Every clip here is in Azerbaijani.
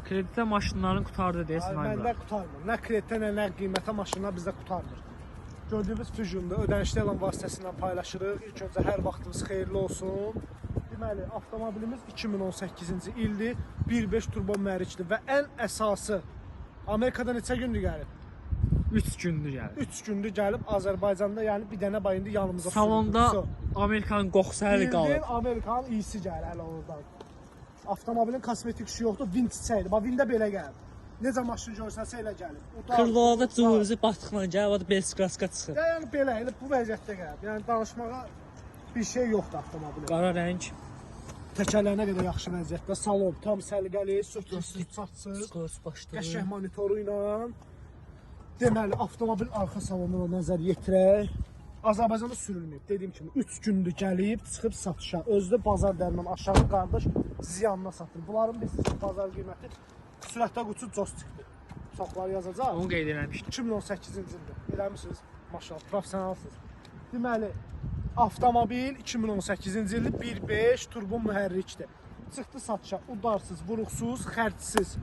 Kreditə maşınların qutardı deyə İsmail Məndə qutarmır. Nə kreditə, nə qiymətə maşınlar bizdə qutarmır. Gördüyünüz Fusion'da ödənişli elan vasitəsilə paylaşırıq. İlk öncə hər vaxtınız xeyirli olsun. Deməli, avtomobilimiz 2018-ci ildir. 1.5 turbo mühərrikdir və ən əsası Amerikada neçə gündür gəlib? 3 gündür gəlib. 3 gündür gəlib Azərbaycanda, yəni bir dənə bayında yanımıza salonda Amerikanın qoxusu hələ qalıb. Bildiğin Amerikanın iyisi gəlir hələ oradan. Avtomobilin kosmetik işi yoxdur, vint çiçəkdir. Bax, vində belə gəlib. Necə maşın görsənsə elə gəlib. Kırlovada cıvırızı batıqla gəlib, o da Belskiraska çıxır. Yəni belə, elə bu vəziyyətdə gəlib. Yəni danışmağa bir şey yoxdur avtomobilin. Qara rəng. Təkərlərinə qədər yaxşı vəziyyətdə. Salon tam səliqəli, sökülsüz, çatsız. Qəşəng monitoru ilə. Deməli, avtomobil arxa salonuna nəzər yetirək. Azərbaycanda sürülməyib. Dediyim kimi 3 gündür gəlib, çıxıb satışa. Özdə bazar dərman aşağı qardaş ziyanına satır. Bunların bilirsiniz bazar qiyməti sürətdə qutu joystickdir. Çoxları yazacaq. Onu qeyd eləmişdim. 2018-ci ildir. Eləmişsiniz. Maşallah, professionalsınız. Deməli, avtomobil 2018-ci ildir 1.5 turbo mühərrikdir. Çıxdı satışa, udarsız, vuruqsuz, xərcsiz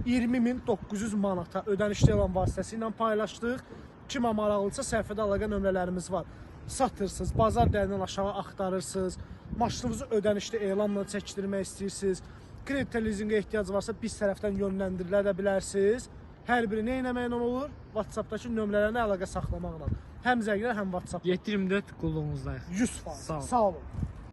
20.900 manata ödənişli elan vasitəsi ilə paylaşdıq. Kimə maraqlısa səhifədə əlaqə nömrələrimiz var. Satırsınız, bazar dəyərindən aşağı axtarırsınız, maşınınızı ödənişli elanla çəkdirmək istəyirsiniz, kreditə lizinqə ehtiyac varsa biz tərəfdən yönləndirilə də bilərsiniz. Hər biri nə etməklə olur? WhatsAppdakı nömrələrinə əlaqə saxlamaqla. Həm zənglə, həm WhatsApp. 7-24 qulluğumuzdayıq. 100%. Sağ olun. Sağ olun.